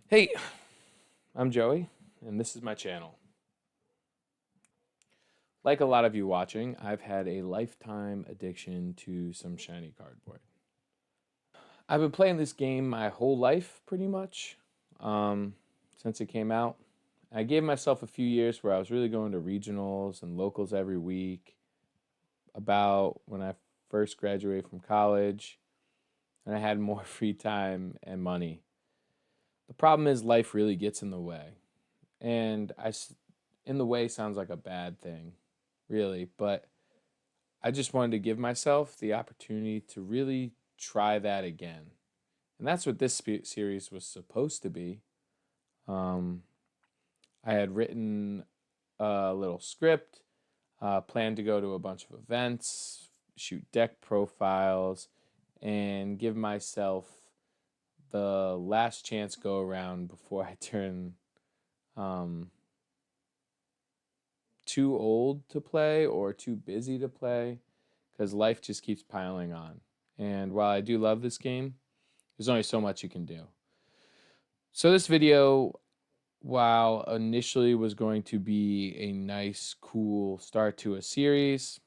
Hey, I'm Joey, and this is my channel. Like a lot of you watching, I've had a lifetime addiction to some shiny cardboard. I've been playing this game my whole life, pretty much, since it came out. I gave myself a few years where I was really going to regionals and locals every week, about when I first graduated from college, and I had more free time and money. The problem is life really gets in the way. And in the way sounds like a bad thing, really, but I just wanted to give myself the opportunity to really try that again. And that's what this series was supposed to be. Um, I had written a little script, planned to go to a bunch of events, shoot deck profiles, and give myself the last chance go around before I turn um, too old to play or too busy to play because life just keeps piling on. And while I do love this game, there's only so much you can do. So, this video, while initially was going to be a nice, cool start to a series,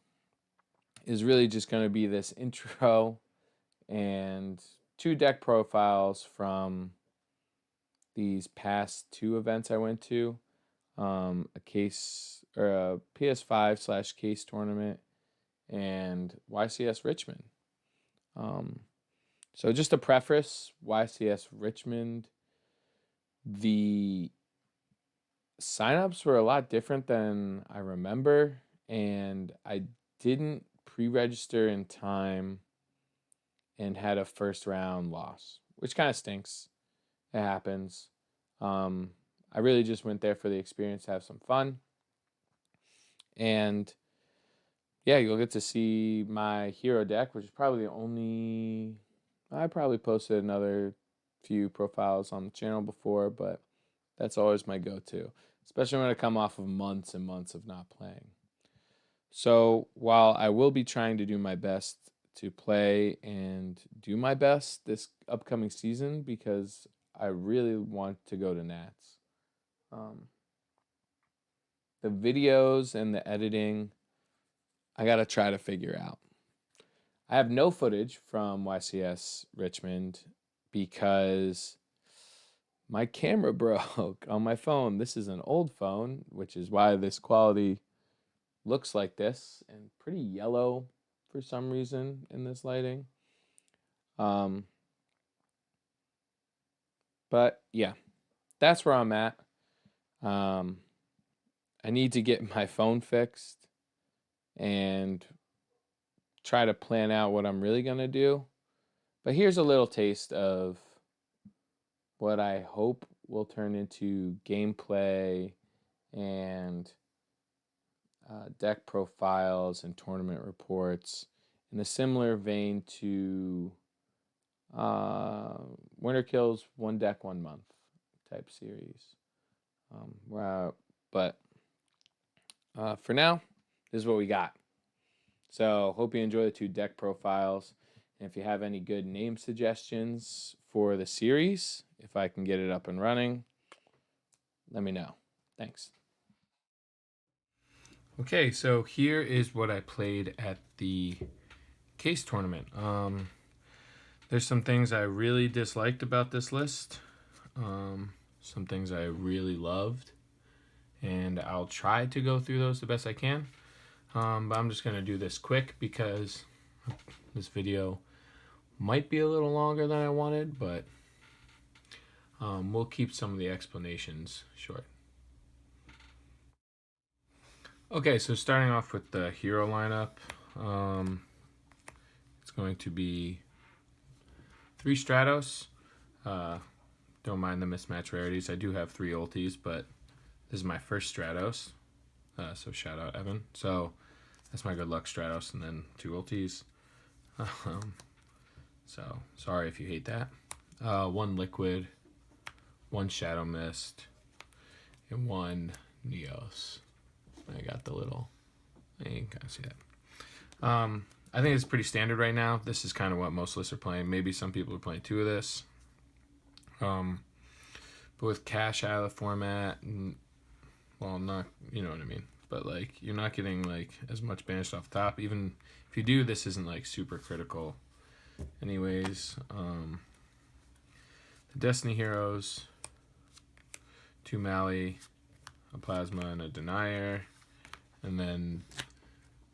is really just going to be this intro and two deck profiles from these past two events I went to, a case or a PS5/case tournament and YCS Richmond. Um, so just to preface, YCS Richmond, the signups were a lot different than I remember, and I didn't pre-register in time and had a first round loss, which kind of stinks. It happens. Um, I really just went there for the experience, have some fun, and yeah, you'll get to see my hero deck, which is probably the only. I probably posted another few profiles on the channel before, but that's always my go-to, especially when I come off of months and months of not playing. So while I will be trying to do my best to play and do my best this upcoming season because I really want to go to Nats. Um, the videos and the editing, I got to try to figure out. I have no footage from YCS Richmond because my camera broke on my phone. This is an old phone, which is why this quality looks like this and pretty yellow for some reason in this lighting. Um, but yeah, that's where I'm at. Um, I need to get my phone fixed and try to plan out what I'm really going to do. But here's a little taste of what I hope will turn into gameplay and deck profiles and tournament reports in a similar vein to uh, Winter Kills One Deck 1 Month type series. But for now, this is what we got. So hope you enjoy the two deck profiles. And if you have any good name suggestions for the series, if I can get it up and running, let me know. Thanks. Okay, so here is what I played at the case tournament. There's some things I really disliked about this list, some things I really loved, and I'll try to go through those the best I can. But I'm just going to do this quick because this video might be a little longer than I wanted, but we'll keep some of the explanations short. Okay, so starting off with the hero lineup, it's going to be 3 Stratos. Don't mind the mismatch rarities. I do have 3 ultis, but this is my first Stratos. So shout out Evan. So that's my good luck Stratos, and then 2 ultis. So sorry if you hate that. 1 liquid, 1 shadow mist, and 1 Neos. I got the little. You can kind of see that. I think it's pretty standard right now. This is kind of what most lists are playing. Maybe some people are playing 2 of this. But with cash out of the format, and, well, not, you know what I mean. But like, you're not getting like as much banished off the top. Even if you do, this isn't like super critical. Anyways, the Destiny Heroes, 2 Mally, a Plasma, and a Denier, and then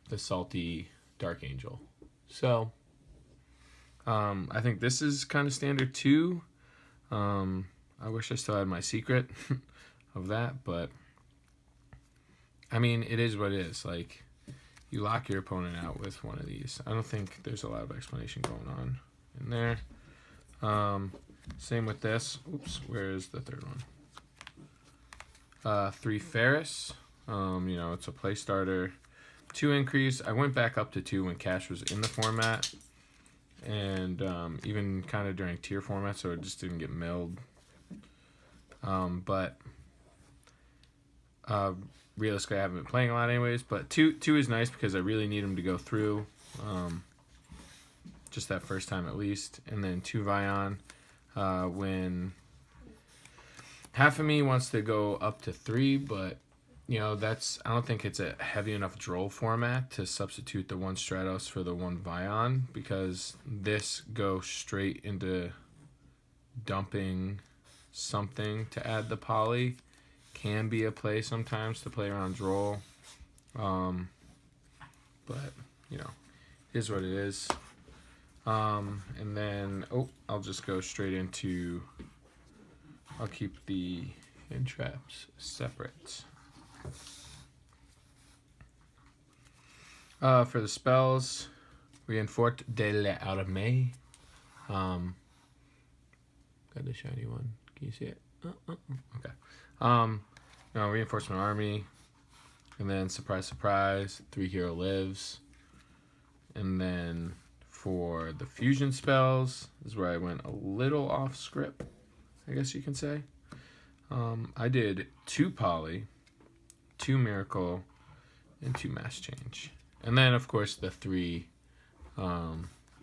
the Salty Dark Angel. So, I think this is kind of standard too. I wish I still had my secret of that, but I mean, it is what it is. Like, you lock your opponent out with one of these. I don't think there's a lot of explanation going on in there. Same with this. Oops, where is the third one? 3 Ferris. You know, it's a play starter. 2 increase. I went back up to 2 when Cash was in the format. And even kind of during tier format, so it just didn't get milled. But realistically, I haven't been playing a lot anyways. But 2 is nice because I really need him to go through. Just that first time at least. And then 2 Vion. When half of me wants to go up to 3, but you know, I don't think it's a heavy enough droll format to substitute the 1 Stratos for the 1 Vion, because this goes straight into dumping something to add the poly. Can be a play sometimes to play around droll. But, you know, it is what it is. And then, I'll just go straight into, I'll keep the entraps separate. For the spells, Reinfort de l'Armée. Got the shiny one. Can you see it? Okay. Reinforcement Army. And then Surprise Surprise, 3 Hero Lives. And then for the fusion spells, this is where I went a little off script, I guess you can say. I did 2 Poly, 2 Miracle, and 2 Mass Change. And then, of course, the 3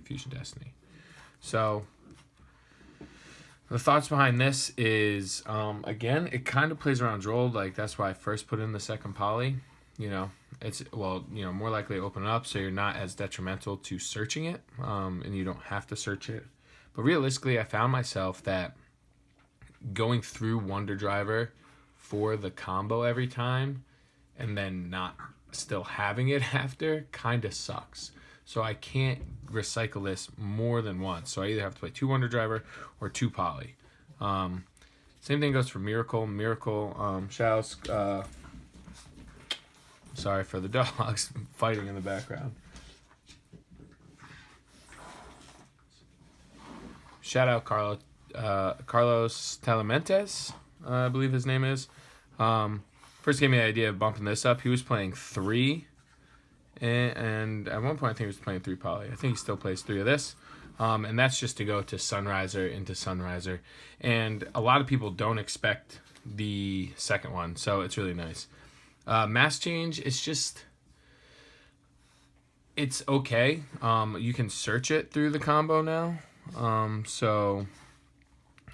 Fusion Destiny. So, the thoughts behind this is, again, it kind of plays around droll. Like, that's why I first put in the second Poly. You know, it's, well, you know, more likely to open it up so you're not as detrimental to searching it. And you don't have to search it. But realistically, I found myself that going through Wonder Driver for the combo every time and then not still having it after kind of sucks. So I can't recycle this more than once. So I either have to play 2 Wonder Driver or 2 Poly. Same thing goes for Miracle. Shouts. Sorry for the dogs fighting in the background. Shout out Carlos Talamentes, I believe his name is. First gave me the idea of bumping this up. He was playing 3, and at one point I think he was playing 3 Poly. I think he still plays 3 of this, and that's just to go to Sunriser into Sunriser. And a lot of people don't expect the second one, so it's really nice. Mass Change, it's okay. You can search it through the combo now, so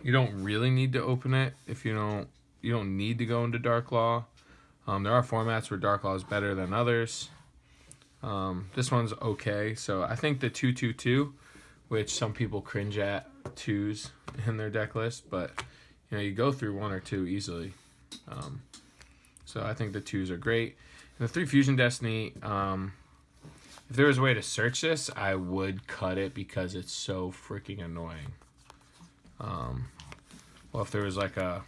you don't really need to open it if you don't need to go into Dark Law. There are formats where Dark Law is better than others. This one's okay. So I think the 2/2/2, which some people cringe at 2s in their deck list, but you know, you go through 1 or 2 easily. So I think the 2s are great. And the 3 Fusion Destiny, if there was a way to search this, I would cut it because it's so freaking annoying. Well, if there was like a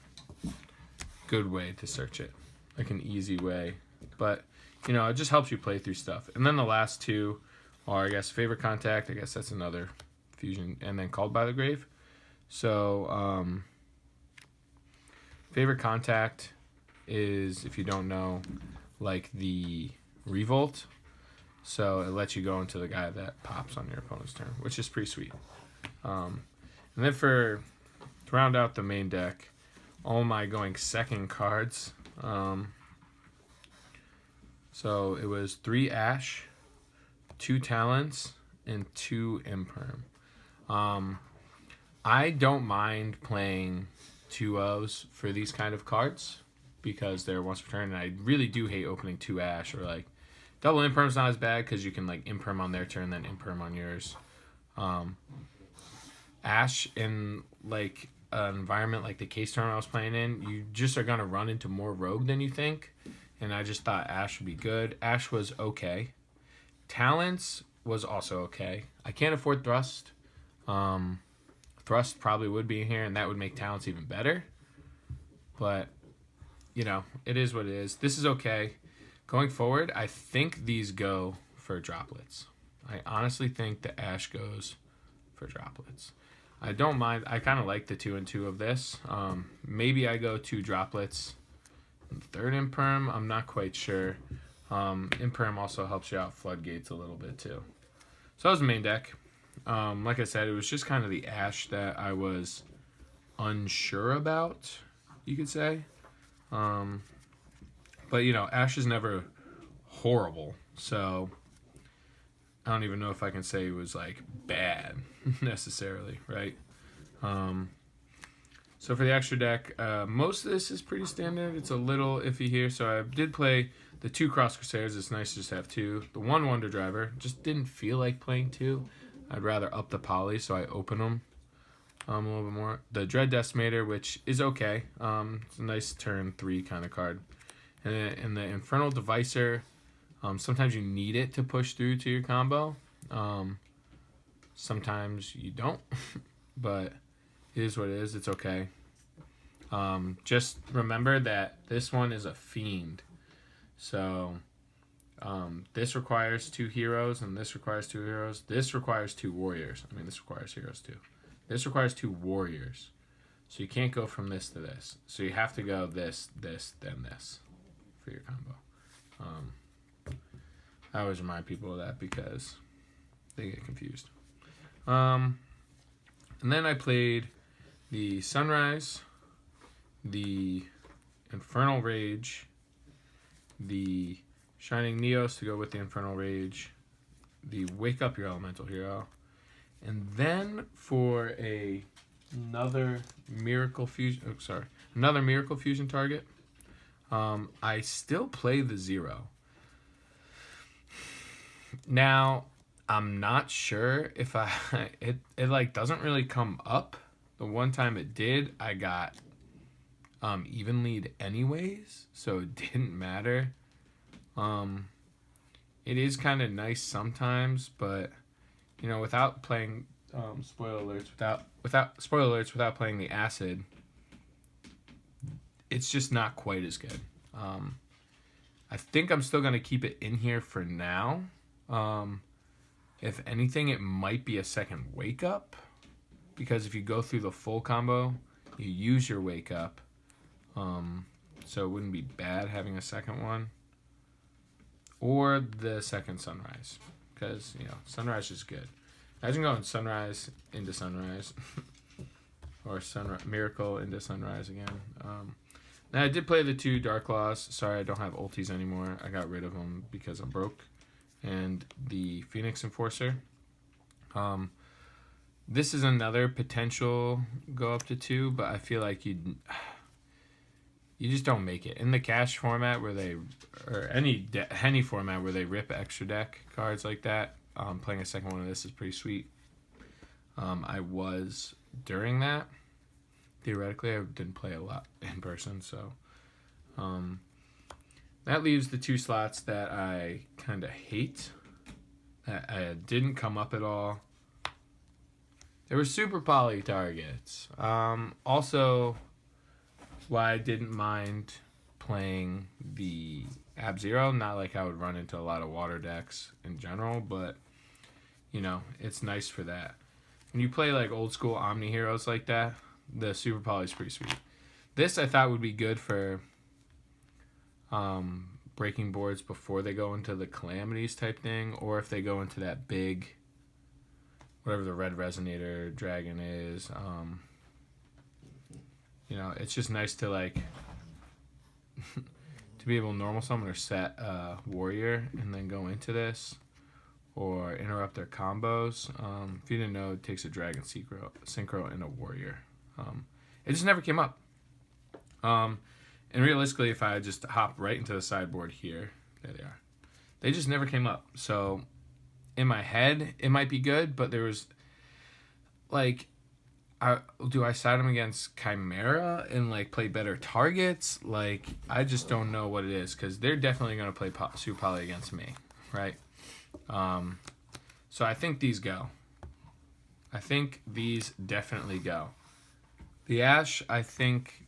good way to search it, like an easy way, but you know, it just helps you play through stuff. And then the last 2 are, I guess, Favorite Contact. I guess that's another fusion, and then Called by the Grave. So Favorite Contact is, if you don't know, like the Revolt. So it lets you go into the guy that pops on your opponent's turn, which is pretty sweet. And then to round out the main deck, all my going second cards. So it was 3 Ash, 2 Talents, and 2 Imperm. I don't mind playing two O's for these kind of cards because they're once per turn, and I really do hate opening 2 Ash, or like double imperm's not as bad because you can like imperm on their turn, then imperm on yours. Ash in like an environment like the case tournament I was playing in, you just are gonna run into more rogue than you think, and I just thought Ash would be good. Ash was okay. Talents was also okay. I can't afford Thrust. Thrust probably would be in here, and that would make Talents even better. But, you know, it is what it is. This is okay. Going forward, I think these go for droplets. I honestly think the Ash goes for droplets. I don't mind. I kind of like the 2 and 2 of this. Maybe I go 2 droplets. Third imperm, I'm not quite sure. Imperm also helps you out floodgates a little bit too. So that was the main deck. Like I said, it was just kind of the Ash that I was unsure about, you could say. But, you know, Ash is never horrible. So I don't even know if I can say it was, like, bad necessarily, right? So for the extra deck, most of this is pretty standard. It's a little iffy here. So I did play the 2 Cross Crusaders. It's nice to just have 2. The 1 Wonder Driver. Just didn't feel like playing 2. I'd rather up the poly, so I open them a little bit more. The Dread Decimator, which is okay. It's a nice turn 3 kind of card. And the Infernal Devicer, sometimes you need it to push through to your combo. Sometimes you don't, but it is what it is. It's okay. Just remember that this one is a fiend. So this requires 2 heroes, and this requires 2 heroes. This requires 2 warriors. I mean, this requires heroes too. This requires 2 warriors. So you can't go from this to this. So you have to go this, this, then this for your combo. I always remind people of that because they get confused. And then I played the Sunrise, the Infernal Rage, the Shining Neos to go with the Infernal Rage, the Wake Up Your Elemental Hero, and then for another Miracle Fusion. Another Miracle Fusion target. I still play the 0. Now, I'm not sure if it like doesn't really come up. The one time it did, I got even lead anyways, so it didn't matter. It is kind of nice sometimes, but you know, without playing spoiler alerts, without playing the acid, it's just not quite as good. I think I'm still gonna keep it in here for now. If anything, it might be a second wake up, because if you go through the full combo, you use your wake up. So it wouldn't be bad having a second one. Or the second Sunrise, because, you know, Sunrise is good. Imagine going Sunrise into Sunrise. Or Miracle into Sunrise again. Now, I did play the 2 Dark Claws. Sorry, I don't have ultis anymore. I got rid of them because I'm broke. And the Phoenix Enforcer. This is another potential go up to 2, but I feel like you just don't make it. In the cash format where they, or any format where they rip extra deck cards like that, playing a second one of this is pretty sweet. I was during that. Theoretically, I didn't play a lot in person, so that leaves the 2 slots that I kind of hate, that didn't come up at all. There were super poly targets. Also, why I didn't mind playing the Ab-Zero, not like I would run into a lot of water decks in general, but, you know, it's nice for that. When you play like old school Omni heroes like that, the super poly is pretty sweet. This I thought would be good for breaking boards before they go into the Calamities type thing, or if they go into that big, whatever the red resonator dragon is. You know, it's just nice to like to be able to normal summon or set warrior and then go into this, or interrupt their combos. If you didn't know, it takes a dragon synchro and a warrior. it just never came up. And realistically, if I just hop right into the sideboard here, there they are. They just never came up. So in my head, it might be good, but there was like, do I side them against Chimera and like play better targets? Like, I just don't know what it is, because they're definitely going to play Suit Poly against me, right? So I think these go. I think these definitely go. The Ash, I think,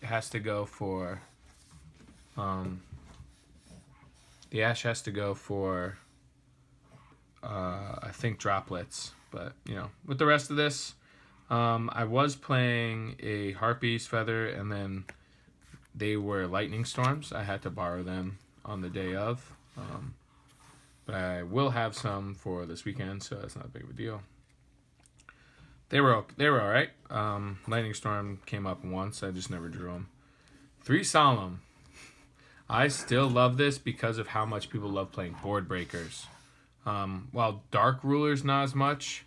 has to go for. The Ash has to go for. I think droplets, but with the rest of this, I was playing a Harpy's Feather, and then they were Lightning Storms. I had to borrow them on the day of, but I will have some for this weekend, so that's not a big of a deal. They were all right. Lightning Storm came up once. I just never drew them. 3 Solemn. I still love this because of how much people love playing Board Breakers. While Dark Ruler's not as much,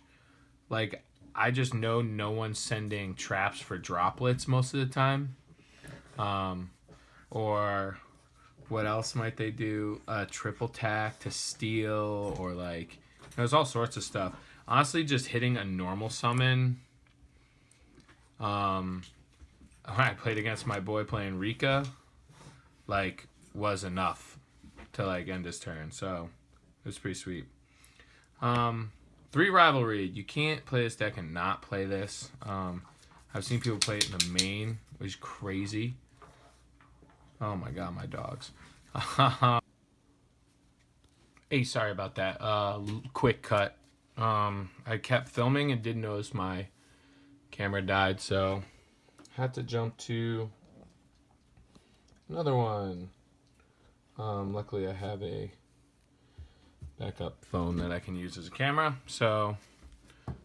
like, I just know no one's sending traps for droplets most of the time. Or what else might they do? Triple tack to steal, or like, there's all sorts of stuff. Honestly, just hitting a normal summon. I played against my boy playing Rika, like, was enough to like end his turn. So it was pretty sweet. 3 Rivalry. You can't play this deck and not play this. I've seen people play it in the main, which is crazy. Oh my god, my dogs. Hey, sorry about that. Quick cut. I kept filming and didn't notice my camera died, so had to jump to another one. Luckily I have a backup phone that I can use as a camera, so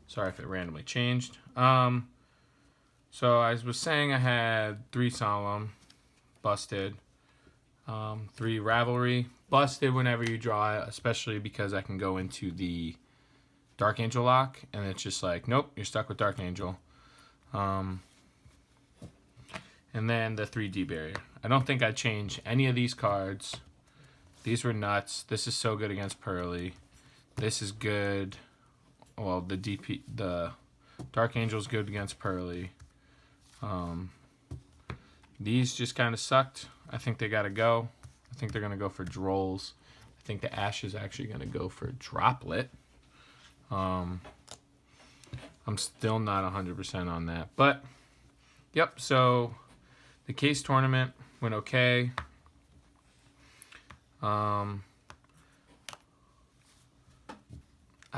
sorry if it randomly changed. So I was saying I had 3 Solemn, busted. 3 Rivalry, busted whenever you draw it, especially because I can go into the Dark Angel lock, and it's just like, nope, you're stuck with Dark Angel. And then the 3D barrier. I don't think I'd change any of these cards. These were nuts. This is so good against Pearly. This is good. Well, the Dark Angel's good against Pearly. These just kind of sucked. I think they gotta go. I think they're gonna go for Drolls. I think the Ash is actually gonna go for Droplet. I'm still not 100% on that, but yep. So the case tournament went okay. I'm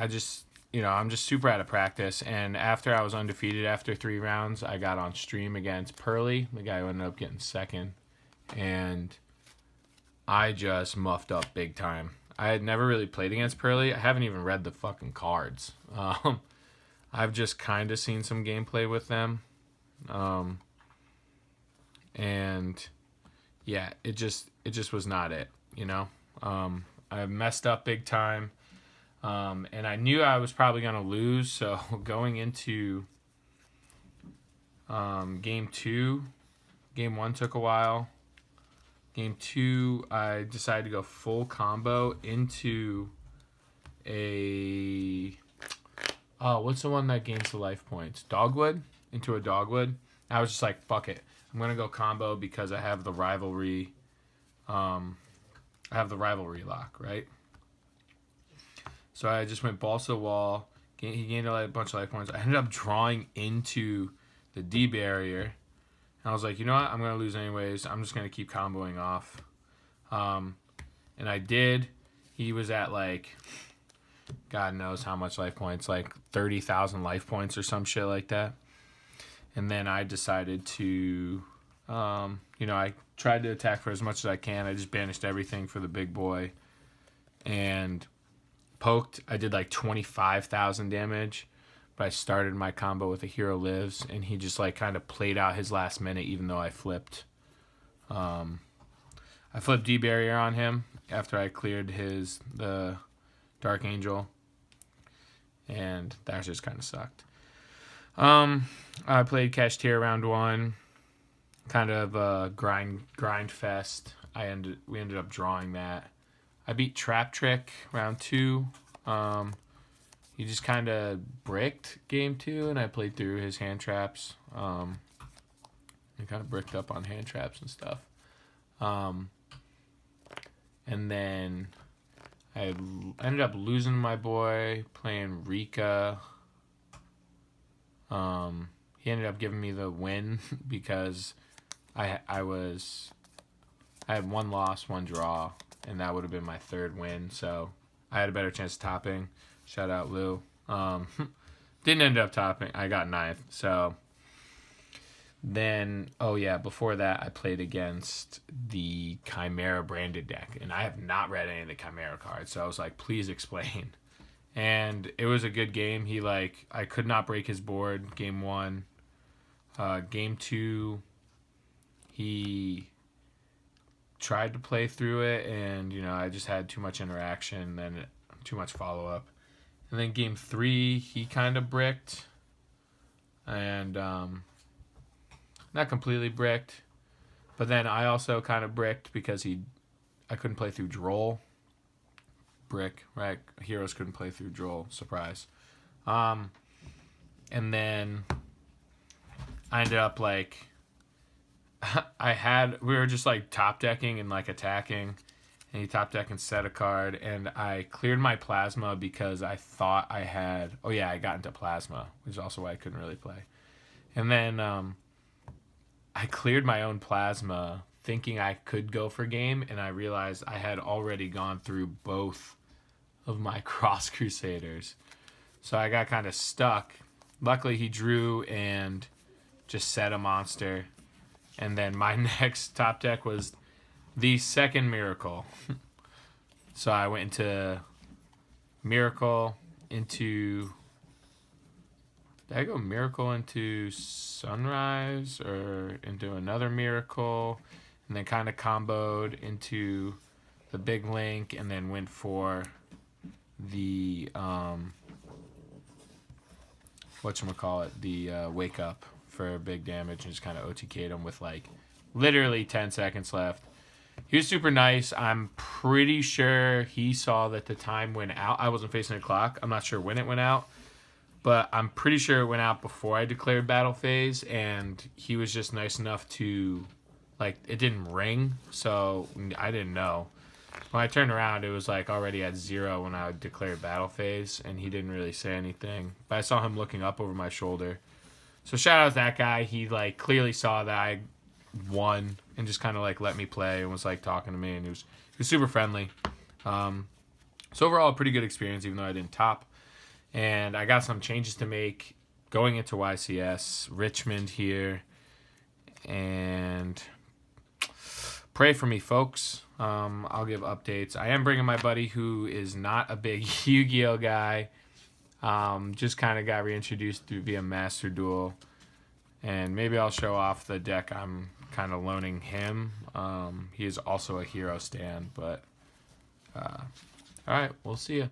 just super out of practice, and after I was undefeated after 3 rounds, I got on stream against Pearly, the guy who ended up getting second, and I just muffed up big time. I had never really played against Pearly. I haven't even read the fucking cards. I've just kind of seen some gameplay with them. And yeah, it just was not it, I messed up big time. And I knew I was probably going to lose, so going into game 2, game 1 took a while. Game 2, I decided to go full combo into a... Oh, what's the one that gains the life points? Dogwood? Into a Dogwood. I was just like, fuck it. I'm going to go combo because I have the rivalry. I have the rivalry lock, right? So I just went Balsa Wall. He gained a bunch of life points. I ended up drawing into the D barrier. And I was like, you know what? I'm going to lose anyways. I'm just going to keep comboing off. And I did. He was at like, God knows how much life points, like 30,000 life points or some shit like that. And then I decided to, I tried to attack for as much as I can. I just banished everything for the big boy. And poked. I did like 25,000 damage. But I started my combo with a Hero Lives, and he just like kind of played out his last minute, even though I flipped. I flipped D barrier on him after I cleared the Dark Angel, and that just kind of sucked. Um, I played Cashier round one, kind of a grind fest. We ended up drawing that. I beat Trap Trick round two. Um, he just kind of bricked game two, and I played through his hand traps. And kind of bricked up on hand traps and stuff. Um, and then I ended up losing my boy playing Rika. He ended up giving me the win because I had one loss, one draw, and that would have been my third win. So I had a better chance of topping. Shout out Lou. Um, didn't end up topping. I got ninth. So then, oh yeah, before that, I played against the Chimera branded deck, and I have not read any of the Chimera cards. So I was like, please explain. And it was a good game. I could not break his board. Game one, game two, he tried to play through it, and I just had too much interaction, and too much follow up. And then game three, he kind of bricked, and not completely bricked, but then I also kind of bricked because I couldn't play through Droll. Brick, right? Heroes couldn't play through Droll. Surprise. And then I ended up we were just like top decking and like attacking, and he top deck and set a card, and I cleared my plasma because I thought I had. Oh yeah, I got into plasma, which is also why I couldn't really play. And then I cleared my own plasma thinking I could go for game, and I realized I had already gone through both of my Cross Crusaders. So I got kind of stuck. Luckily, he drew and just set a monster. And then my next top deck was the second Miracle. So I went into Miracle into. Did I go Miracle into Sunrise or into another Miracle? And then kind of comboed into the Big Link, and then went for the whatchamacallit, the Wake Up for big damage, and just kind of OTK'd him with like literally 10 seconds left. He was super nice. I'm pretty sure he saw that the time went out. I wasn't facing a clock. I'm not sure when it went out, but I'm pretty sure it went out before I declared battle phase, and he was just nice enough to, like, it didn't ring, so I didn't know. When I turned around, it was like already at 0 when I declared battle phase, and he didn't really say anything. But I saw him looking up over my shoulder. So shout out to that guy. He like clearly saw that I won and just kind of like let me play and was like talking to me, and he was super friendly. So overall, a pretty good experience, even though I didn't top. And I got some changes to make going into YCS Richmond here, and pray for me, folks. I'll give updates. I am bringing my buddy who is not a big Yu-Gi-Oh guy. Just kind of got reintroduced via Master Duel, and maybe I'll show off the deck I'm kind of loaning him. He is also a hero stand, but all right, we'll see you.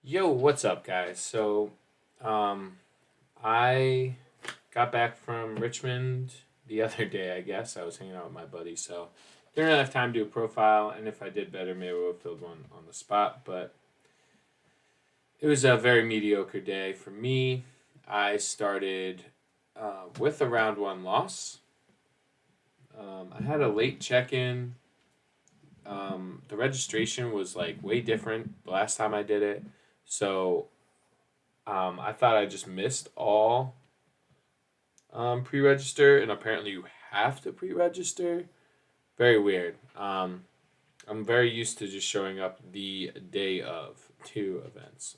Yo, what's up, guys? So, I got back from Richmond the other day, I guess. I was hanging out with my buddy, so didn't really have time to do a profile, and if I did better, maybe I would have filled one on the spot, but it was a very mediocre day for me. I started with a round one loss. I had a late check-in. The registration was like way different the last time I did it, so I thought I just missed all pre-register, and apparently you have to pre-register. Very weird. I'm very used to just showing up the day of two events,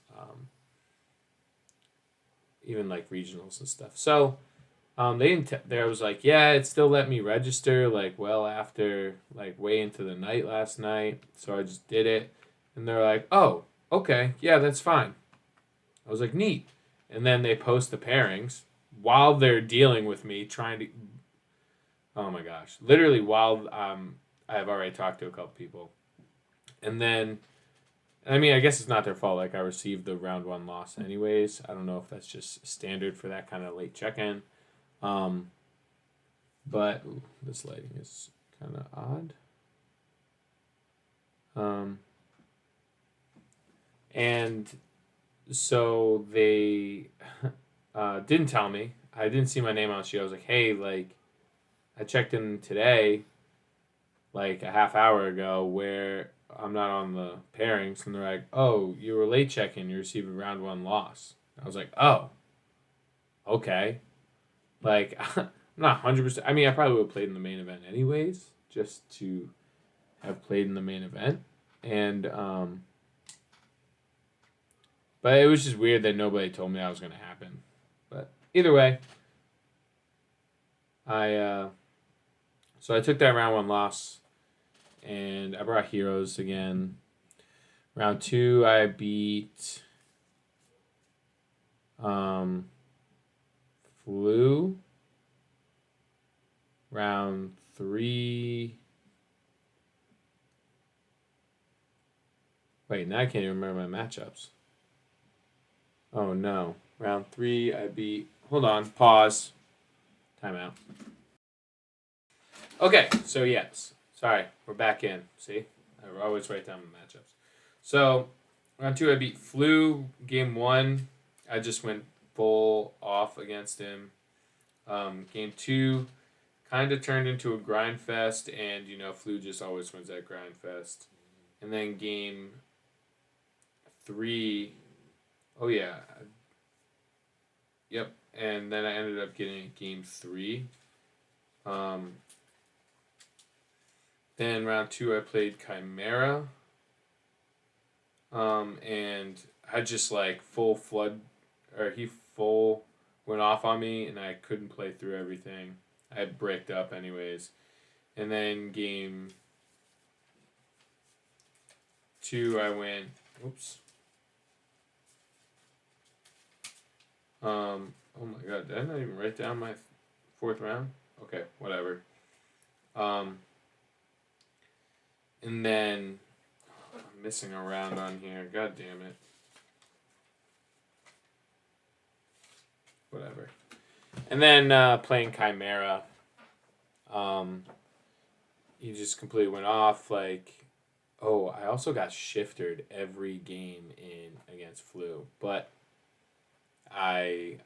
even like regionals and stuff. So they didn't. There was like, yeah, it still let me register like well after like way into the night last night. So I just did it, and they're like, oh, okay, yeah, that's fine. I was like, neat. And then they post the pairings while they're dealing with me trying to. Oh my gosh! Literally while I've already talked to a couple people, and then I mean I guess it's not their fault. Like I received the round one loss anyways. I don't know if that's just standard for that kind of late check in. Um, but ooh, this lighting is kind of odd. Um, and so they didn't tell me. I didn't see my name on the sheet. I was like, hey, like, I checked in today, like a half hour ago, where I'm not on the pairings. And they're like, oh, you were late checking. You received a round one loss. I was like, oh, okay. Like, I'm not 100%. I mean, I probably would have played in the main event anyways, just to have played in the main event. And, but it was just weird that nobody told me that was going to happen. But either way, I so I took that round one loss, and I brought heroes again. Round two, I beat Flu. Round three. Wait, now I can't even remember my matchups. Oh no. Round three, I beat. Hold on. Pause. Timeout. Okay, so yes. Sorry, we're back in. See? I always write down the matchups. So, round two, I beat Flu. Game one, I just went full off against him. Game two, kind of turned into a grind fest, and Flu just always wins that grind fest. And then game three, oh yeah, yep. And then I ended up getting game three. Then round two, I played Chimera. And I just like full flood, or he full went off on me, and I couldn't play through everything. I had bricked up anyways. And then game two, I went, oops. Oh my god, did I not even write down my fourth round? Okay, whatever. And then I'm missing a round on here. God damn it. Whatever. And then playing Chimera. He just completely went off. Like, oh, I also got shifted every game in against Flu, but I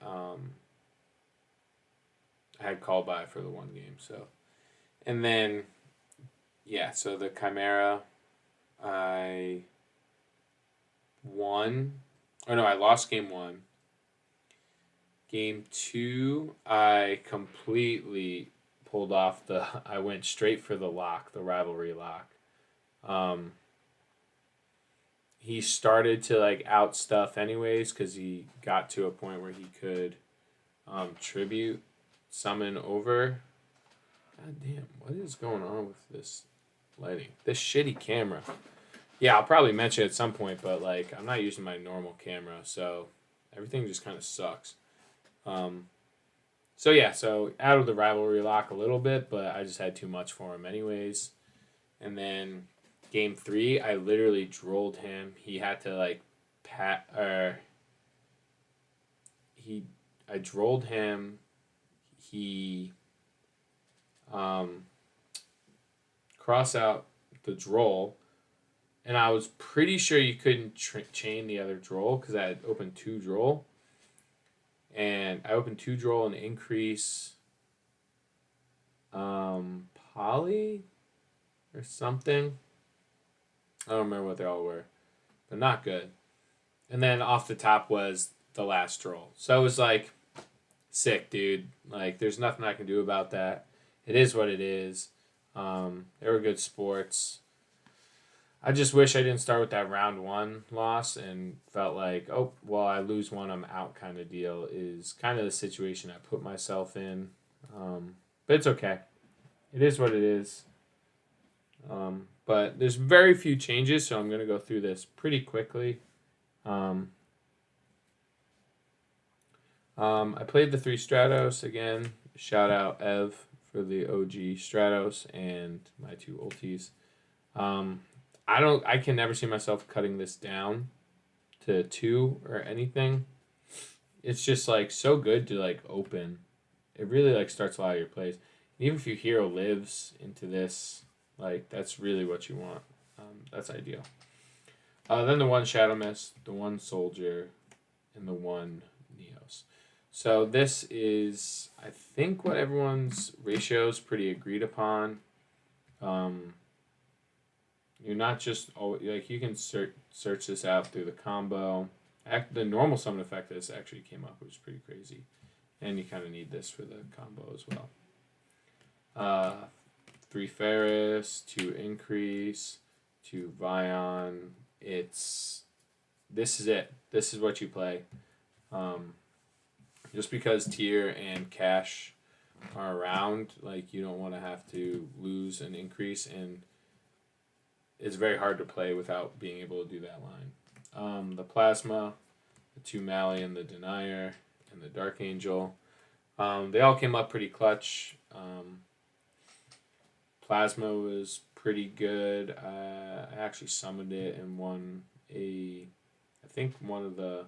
had called by for the one game. So, and then yeah, so the Chimera, I won. Oh no, I lost game one. Game two, I completely pulled off the. I went straight for the lock, the rivalry lock. He started to like out stuff anyways because he got to a point where he could tribute summon over. God damn, what is going on with this lighting? This shitty camera. Yeah, I'll probably mention it at some point, but like I'm not using my normal camera, so everything just kind of sucks. So yeah, so out of the rivalry lock a little bit, but I just had too much for him anyways. And then game three, I literally drolled him. He had to like I drolled him he cross out the droll, and I was pretty sure you couldn't chain the other droll because I had opened 2 droll, and I opened 2 droll and increase poly or something. I don't remember what they all were, but not good. And then off the top was the last droll. So it was like, sick, dude. Like, there's nothing I can do about that. It is what it is. They were good sports. I just wish I didn't start with that round 1 loss and felt like, oh, well, I lose one, I'm out kind of deal is kind of the situation I put myself in. But it's okay. It is what it is. But there's very few changes, so I'm going to go through this pretty quickly. I played the 3 Stratos again. Shout out Ev for the OG Stratos and my 2 ultis. I can never see myself cutting this down to 2 or anything. It's just like so good to like open. It really like starts a lot of your plays. Even if your hero lives into this, like that's really what you want. That's ideal. Then the 1 Shadow Mist, the 1 Soldier, and the 1 Neos. So this is, I think, what everyone's ratio is pretty agreed upon. You're not just like you can search this out through the combo. The normal summon effect this actually came up, which is pretty crazy, and you kind of need this for the combo as well. 3 Ferris, 2 Increase, 2 Vion. This is it. This is what you play. Just because tier and cash are around, like you don't want to have to lose an increase, and it's very hard to play without being able to do that line. The Plasma, the 2 Mally, and the Denier, and the Dark Angel. They all came up pretty clutch. Plasma was pretty good. I actually summoned it and won I think one of the...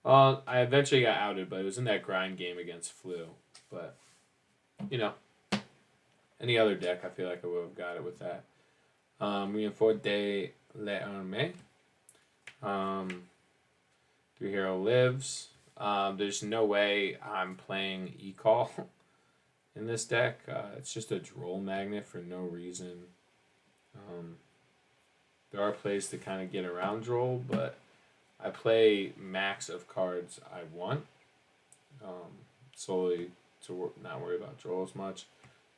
Well, I eventually got outed, but it was in that grind game against Flu. But, you know, any other deck, I feel like I would have got it with that. Reinforce de l'Armée. 3 Hero lives. There's no way I'm playing E-Call in this deck. It's just a Droll Magnet for no reason. There are plays to kind of get around Droll, but I play max of cards I want, solely to not worry about Droll as much.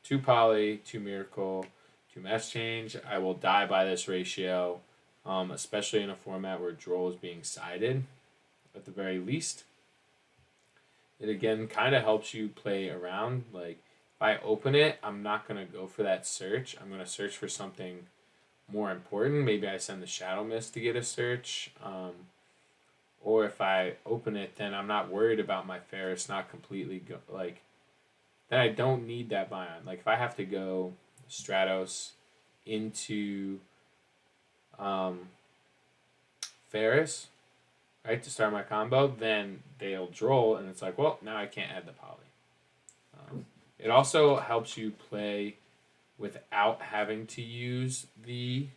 2 Poly, 2 Miracle, 2 Mass Change. I will die by this ratio, especially in a format where Droll is being sided, at the very least. It again kind of helps you play around. Like, if I open it, I'm not going to go for that search. I'm going to search for something more important. Maybe I send the Shadow Mist to get a search. Or if I open it, then I'm not worried about my Ferris not completely then I don't need that Vion. Like, if I have to go Stratos into Ferris, right, to start my combo, then they'll Droll, and it's like, well, now I can't add the Poly. It also helps you play without having to use the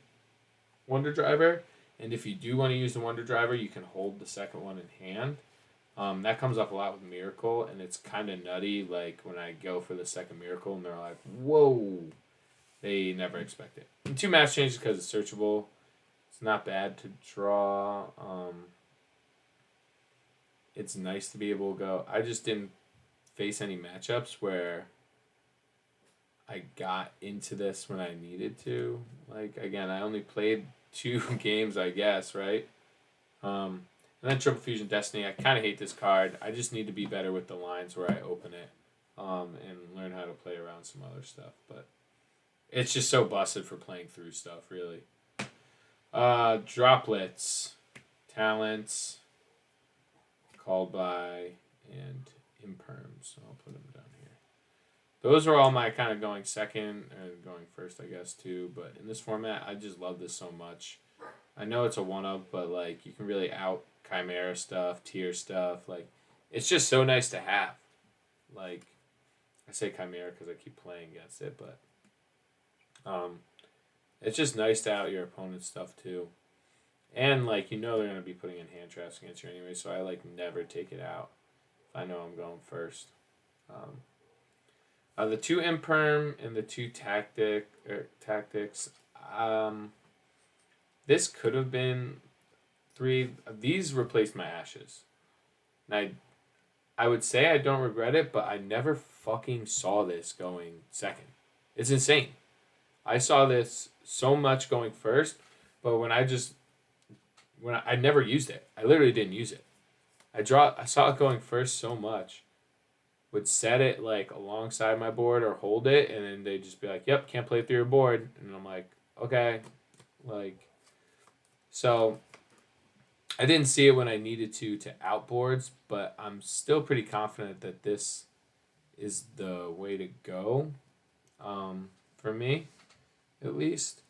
Wonder Driver. And if you do want to use the Wonder Driver, you can hold the second one in hand. That comes up a lot with Miracle, and it's kind of nutty. Like, when I go for the second Miracle, and they're like, whoa. They never expect it. And 2 Mass Changes because it's searchable. It's not bad to draw. It's nice to be able to go. I just didn't face any matchups where I got into this when I needed to. Like, again, I only played 2 games, I guess, right? And then Triple Fusion Destiny. I kind of hate this card. I just need to be better with the lines where I open it, and learn how to play around some other stuff. But it's just so busted for playing through stuff, really. Droplets, Talents, Called By, and Imperms. So I'll put them down here. Those are all my kind of going second and going first, I guess, too. But in this format, I just love this so much. I know it's a one-up, but, like, you can really out Chimera stuff, tier stuff. Like, it's just so nice to have. Like, I say Chimera because I keep playing against it, but um, it's just nice to out your opponent's stuff too. And like they're gonna be putting in hand traps against you anyway, so I like never take it out if I know I'm going first. Um, the two imperm and the two tactics. Um, this could have been three. These replaced my ashes. And I would say I don't regret it, but I never fucking saw this going second. It's insane. I saw this so much going first, but I never used it. I literally didn't use it. I saw it going first so much. Would set it like alongside my board or hold it, and then they'd just be like, "Yep, can't play through your board," and I'm like, "Okay," like so. I didn't see it when I needed to outboards, but I'm still pretty confident that this is the way to go, for me, at least.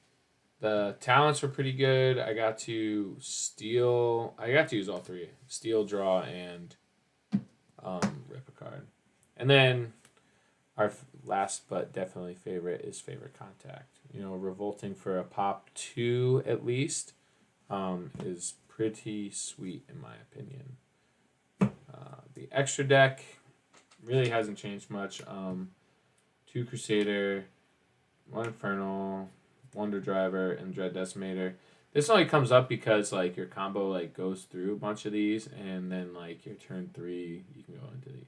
The talents were pretty good. I got to steal. I got to use all three: steal, draw, and rip a card. And then our last but definitely favorite is favorite contact. Revolting for a pop 2 at least is pretty sweet in my opinion. The extra deck really hasn't changed much. 2 Crusader, 1 Infernal, Wonder Driver, and Dread Decimator. This only comes up because like your combo like goes through a bunch of these, and then like your turn 3 you can go into these.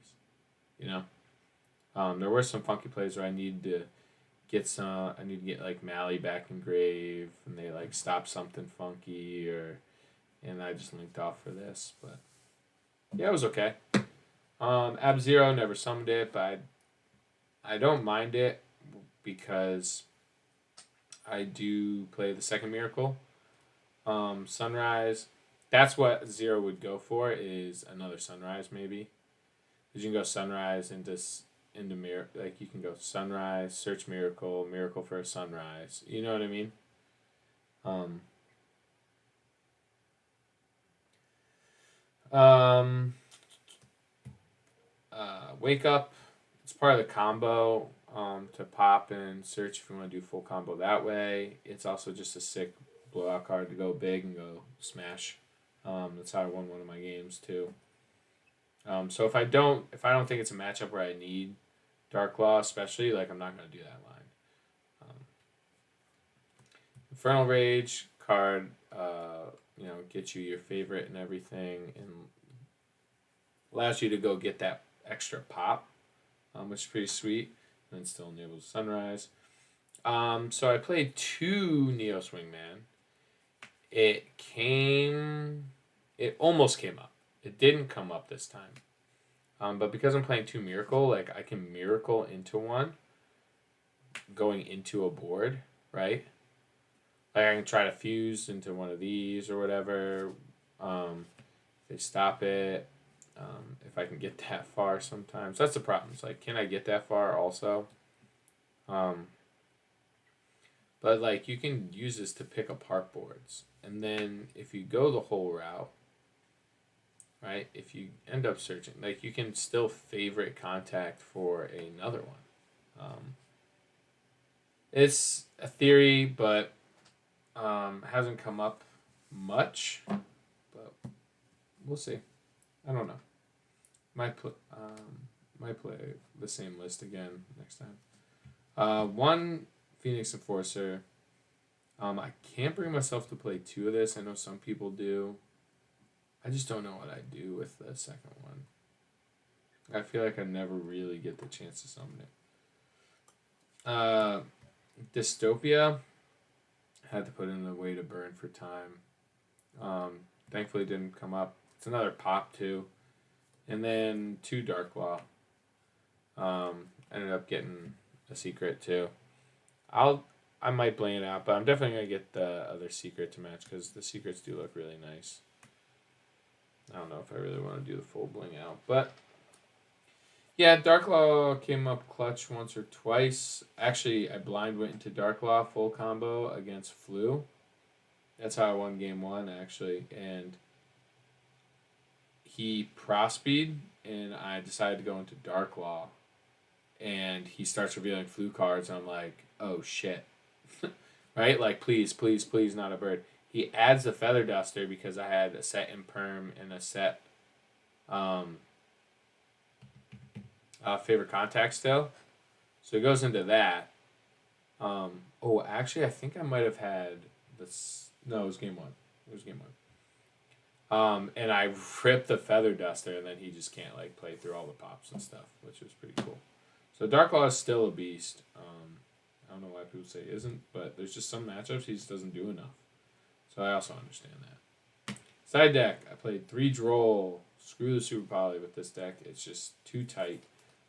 There were some funky plays where I need to get like Mally back in grave, and they like stop something funky, and I just linked off for this, but yeah, it was okay. Ab Zero never summoned it, but I don't mind it because I do play the second miracle. Sunrise, that's what Zero would go for, is another Sunrise maybe. Because you can go Sunrise into mirror, like you can go Sunrise, search Miracle, Miracle for a Sunrise. You know what I mean? Um, um, Wake Up, it's part of the combo to pop and search if you want to do full combo that way. It's also just a sick blowout card to go big and go smash. That's how I won one of my games too. So if I don't think it's a matchup where I need Dark Law, especially, like I'm not gonna do that line. Infernal Rage card, gets you your favorite and everything, and allows you to go get that extra pop, which is pretty sweet, and still enables Sunrise. So I played 2 Neo Swingman. It almost came up. It didn't come up this time. But because I'm playing 2 Miracle, like I can Miracle into one going into a board, right? Like I can try to fuse into one of these or whatever. They stop it. If I can get that far sometimes. That's the problem. It's like, can I get that far also? But like you can use this to pick apart boards. And then if you go the whole route, right? If you end up searching, like you can still favorite contact for another one. It's a theory, but hasn't come up much. But we'll see. I don't know. Might play the same list again next time. 1 Phoenix Enforcer. I can't bring myself to play 2 of this. I know some people do. I just don't know what I do with the second one. I feel like I never really get the chance to summon it. Dystopia. Had to put in the way to burn for time. Thankfully, it didn't come up. It's another pop too, and then 2 Dark Law. Ended up getting a secret too. I might bling it out, but I'm definitely gonna get the other secret to match because the secrets do look really nice. I don't know if I really want to do the full bling out, but yeah, Dark Law came up clutch once or twice. Actually, I blind went into Dark Law full combo against Flu. That's how I won game 1 actually, and he prospeed and I decided to go into Dark Law, and he starts revealing flu cards, and I'm like, oh shit. Right? Like, please, please, please, not a bird. He adds the Feather Duster because I had a set in Perm and a set um, favorite contact still. So he goes into that. Actually, I think I might have had this. No, it was game one. It was game one. And I ripped the Feather Duster, and then he just can't like play through all the pops and stuff, which was pretty cool. So Dark Law is still a beast. I don't know why people say he isn't, but there's just some matchups he just doesn't do enough. So I also understand that. Side deck, I played 3 Droll. Screw the Super Poly with this deck. It's just too tight.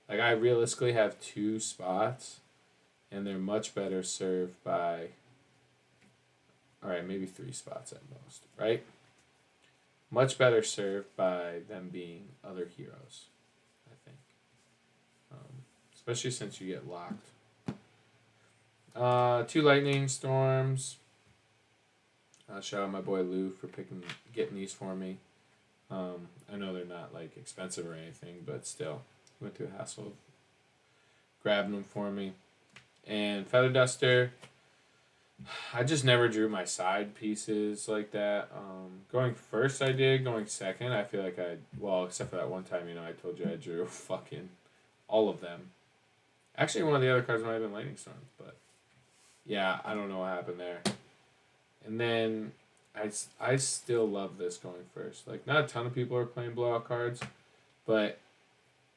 Like, I realistically have 2 spots, and they're much better served by, alright, maybe 3 spots at most, right? Much better served by them being other heroes, I think. Especially since you get locked. 2 Lightning Storms. Shout out my boy Lou for getting these for me. I know they're not like expensive or anything, but still, he went through a hassle of grabbing them for me. And Feather Duster, I just never drew my side pieces like that. Going first I did. Going second, I feel like except for that one time, I told you I drew fucking all of them. Actually, one of the other cards might have been Lightning Storm, but yeah, I don't know what happened there. And then I still love this going first. Like, not a ton of people are playing blowout cards, but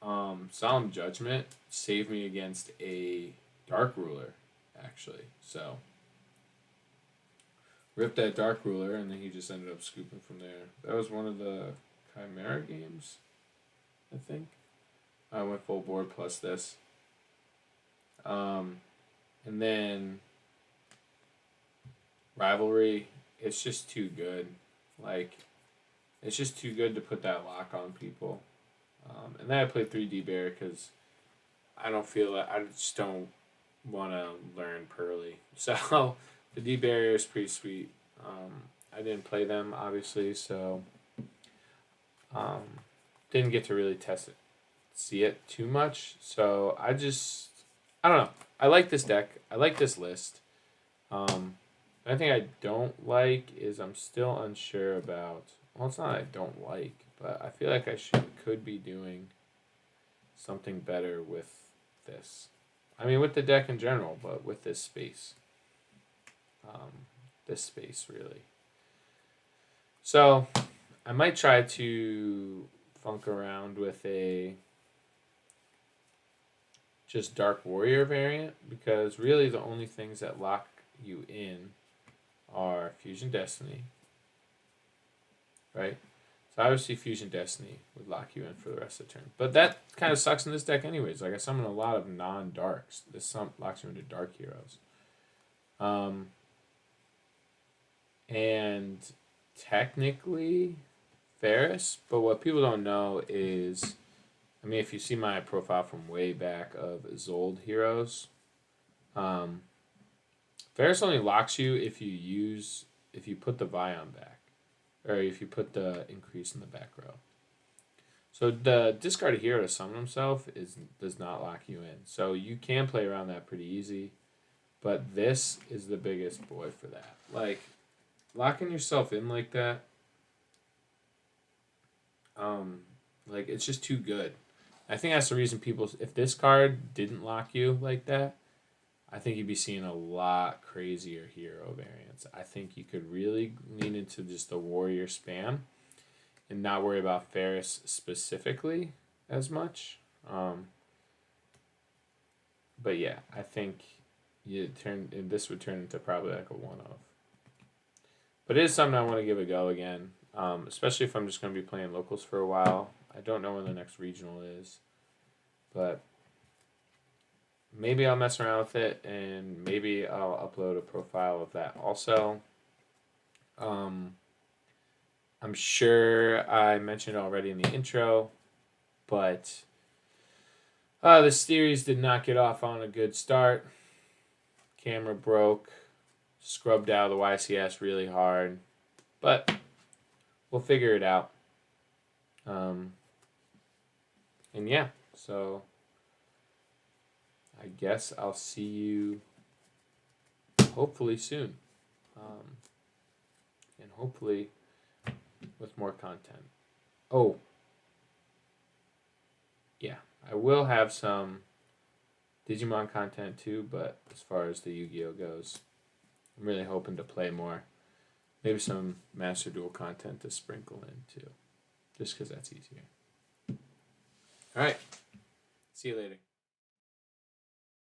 Solemn Judgment saved me against a Dark Ruler, actually. So, ripped that Dark Ruler, and then he just ended up scooping from there. That was one of the Chimera games, I think. I went full board plus this. And then Rivalry, it's just too good. Like, it's just too good to put that lock on people. And then I played 3D Bear because I just don't want to learn Pearly. So the D Barrier is pretty sweet. I didn't play them, obviously, so didn't get to really see it too much. So I don't know. I like this deck. I like this list. The thing I don't like is I'm still unsure about. Well, it's not I don't like, but I feel like I could be doing something better with this. I mean, with the deck in general, but with this space. This space, really. So, I might try to funk around with a just Dark Warrior variant, because really the only things that lock you in are Fusion Destiny, right? So obviously Fusion Destiny would lock you in for the rest of the turn. But that kind of sucks in this deck anyways. Like, I summon a lot of non-darks. This locks you into dark heroes. And technically Ferris, but what people don't know is, I mean, if you see my profile from way back of Zold heroes, Ferris only locks you if you put the Vion back, or if you put the increase in the back row. So the discarded hero to summon himself does not lock you in. So you can play around that pretty easy, but this is the biggest boy for that. Like, locking yourself in like that, like, it's just too good. I think that's the reason if this card didn't lock you like that, I think you'd be seeing a lot crazier hero variants. I think you could really lean into just the warrior spam and not worry about Ferris specifically as much. But yeah, I think this would turn into probably like a one-off. But it is something I want to give a go again, especially if I'm just going to be playing locals for a while. I don't know when the next regional is, but maybe I'll mess around with it, and maybe I'll upload a profile of that also. I'm sure I mentioned already in the intro, but this series did not get off on a good start. Camera broke, scrubbed out of the YCS really hard, but we'll figure it out. And yeah, so I guess I'll see you hopefully soon. Um, and hopefully with more content. Oh, yeah, I will have some Digimon content too, but as far as the Yu-Gi-Oh goes, I'm really hoping to play more. Maybe some Master Duel content to sprinkle in too, just because that's easier. All right, see you later.